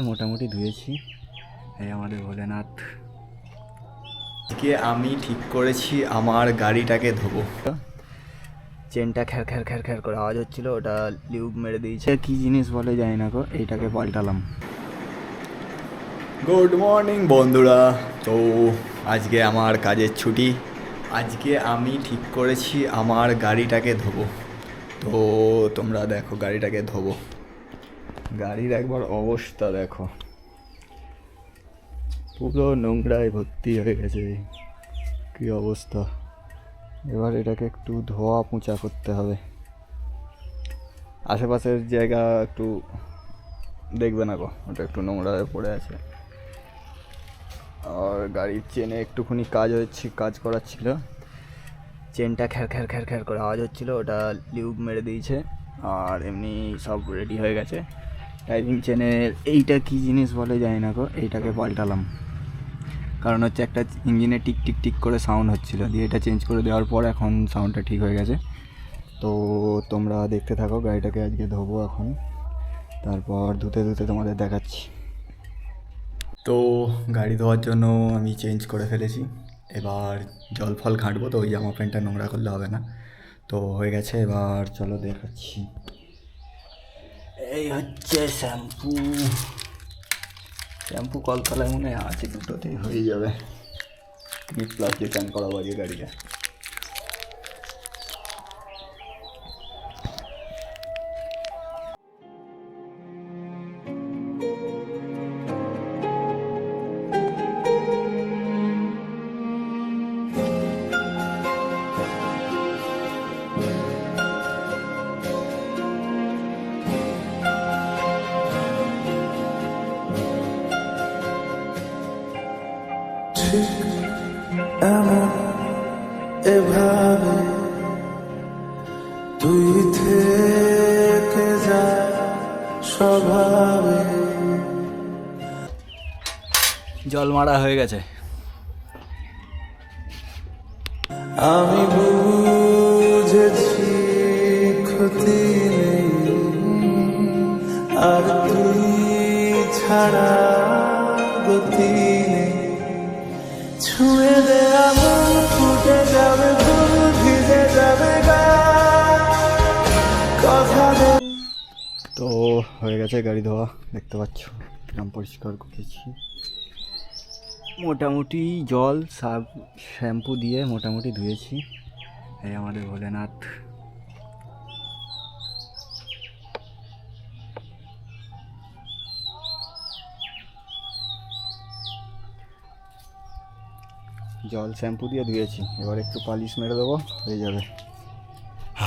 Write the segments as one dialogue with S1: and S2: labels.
S1: মোটামুটি ধুয়েছি। এই আমাদের ভোলেনাথ। আজকে আমি ঠিক করেছি আমার গাড়িটাকে ধোবো। চেনটা খ্যার খ্যার খ্যার খ্যার করে আওয়াজ হচ্ছিল, ওটা লিউব মেরে দিয়েছে। কি জিনিস বলে যায় না গো, এইটাকে পাল্টালাম। গুড মর্নিং বন্ধুরা। তো আজকে আমার কাজের ছুটি। আজকে আমি ঠিক করেছি আমার গাড়িটাকে ধোবো। তো তোমরা দেখো গাড়িটাকে ধোবো। গাড়ির একবার অবস্থা দেখো, পুরো নোংরায় ভর্তি হয়ে গেছে। কি অবস্থা! এবার এটাকে একটু ধোয়া মোছা করতে হবে। আশেপাশের জায়গা একটু দেখবে না গো, ওটা একটু নোংরা হয়ে পড়ে আছে। আর গাড়ির চেনে একটুখানি কাজ করার ছিল। চেনটা খ্যার খ্যার খ্যার খ্যার করে আওয়াজ হচ্ছিলো, ওটা লিউব মেরে দিয়েছে। আর এমনি সব রেডি হয়ে গেছে। ড্রাইভিং চেনের এইটা কি জিনিস বলে যায় না গো, এইটাকে পাল্টালাম। কারণ হচ্ছে একটা ইঞ্জিনে টিক টিক টিক করে সাউন্ড হচ্ছিলো, দিয়ে এটা চেঞ্জ করে দেওয়ার পর এখন সাউন্ডটা ঠিক হয়ে গেছে। তো তোমরা দেখতে থাকো, গাড়িটাকে আজকে ধোবো এখন, তারপর ধুতে ধুতে তোমাদের দেখাচ্ছি। তো গাড়ি ধোয়ার জন্য আমি চেঞ্জ করে ফেলেছি। এবার জল ফল ঘাঁটবো, তো ওই জামা প্যান্টটা নোংরা করলে হবে না। তো হয়ে গেছে, এবার চলো দেখাচ্ছি। এই হচ্ছে শ্যাম্পু। শ্যাম্পু কলতলায় মনে হয় আছে, দুটোতেই হয়ে যাবে। মিট প্লাস দিয়ে চান করাবো আজকে গাড়িটা।
S2: এমন এভাবে তুই থেকে যা স্বভাবে।
S1: জল মারা হয়ে গেছে।
S2: আমি বুঝেছি ক্ষতি নেই, আর তুই ছাড়া গতি নেই। ছুঁয়ে দে আমার, ফুটে যাবে ফুল, ভিজে যাবে গা, কথা দে।
S1: তো হয়ে গেছে গাড়ি ধোয়া, দেখতে পাচ্ছ কিরম পরিষ্কার করেছি। মোটামুটি জল শ্যাম্পু দিয়ে মোটামুটি ধুয়েছি। এই আমাদের ভোলেনাথ। জল শ্যাম্পু দিয়ে ধুয়েছি, এবার একটু পালিশ মেরে দেবো, হয়ে যাবে।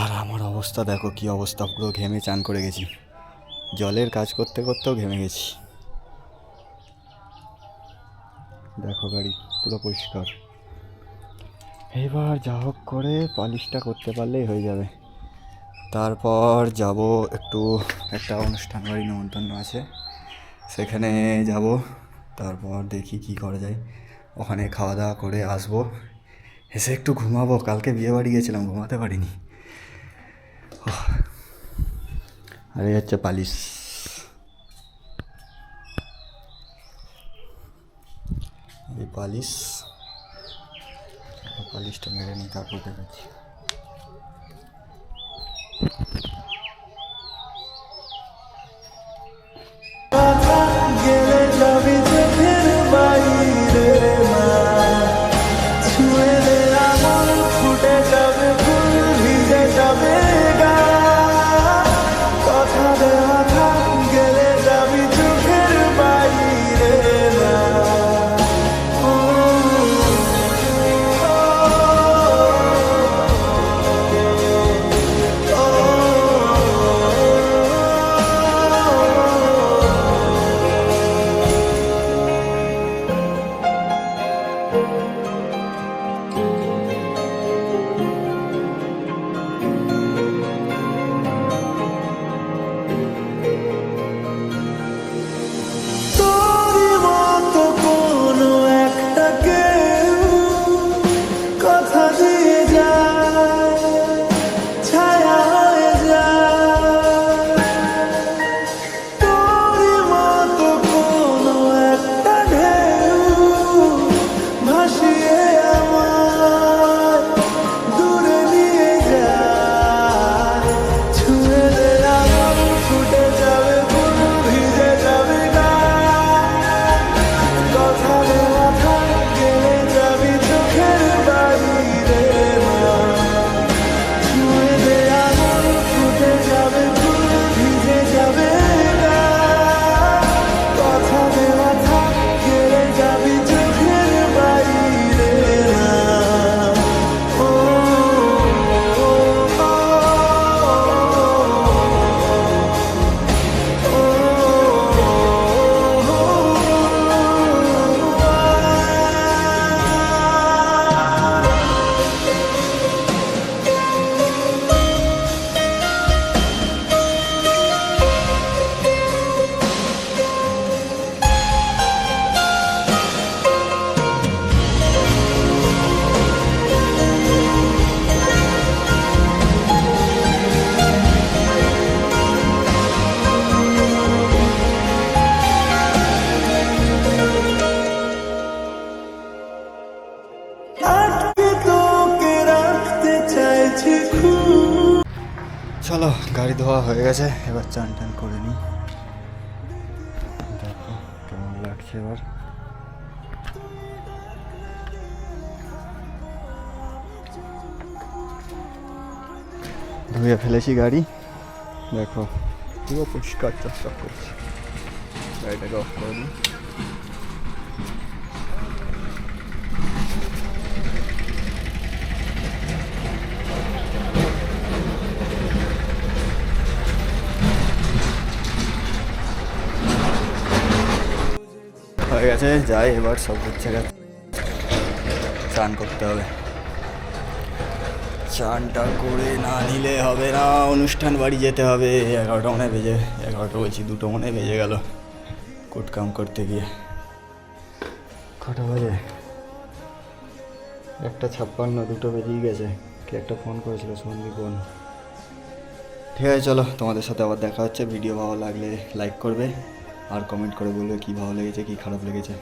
S1: আর আমার অবস্থা দেখো কি অবস্থা, পুরো ঘেমে চান করে গেছি। জলের কাজ করতে করতেও ঘেমে গেছি। দেখো গাড়ি পুরো পরিষ্কার। এবার যা হোক করে পালিশটা করতে পারলেই হয়ে যাবে। তারপর যাব একটু, একটা অনুষ্ঠান বাড়ি নেমন্তন্ন আছে, সেখানে যাব। তারপর দেখি কি করা যায়, ওখানে খাওয়া দাওয়া করে আসবো, এসে একটু ঘুমাবো। কালকে বিয়ে বাড়ি গেছিলাম, ঘুমাতে পারিনি। আর এই হচ্ছে পালিশ। এই পালিশটা মেরে নিই, তারপর দেখাচ্ছি।
S2: গেলে যাবি চোখের বাইরে না, ছুঁয়ে দে আমার, ফুটে যাবে ফুল, ভিজে যাবে গা, কথা দেওয়া থাক, গেলে যাবি চোখের বাইরে না।
S1: খাওয়া হয়ে গেছে, এবার চান টান করে নিই। দেখো কেমন লাগছে এবার। ধুয়ে ফেলেছি গাড়ি, দেখো পুরো পরিষ্কার চকচক করছে। গাড়িটাকে অফ করে দিই। হয়ে গেছে, যাই এবার সব হচ্ছে গেছে, চান করতে হবে। চানটা করে না নিলে হবে না, অনুষ্ঠান বাড়ি যেতে হবে। 11টা মনে বেজে, 11টা বলছি 2টো মনে বেজে গেল কোট কাম করতে গিয়ে। কটা বাজে? 1:56, 2টো বেজেই গেছে। কে একটা ফোন করেছিল, সন্দীপন। ঠিক আছে চলো, তোমাদের সাথে আবার দেখা হচ্ছে। ভিডিও ভালো লাগলে লাইক করবে আর কমেন্ট করে বলবে কী ভালো লেগেছে কী খারাপ লেগেছে।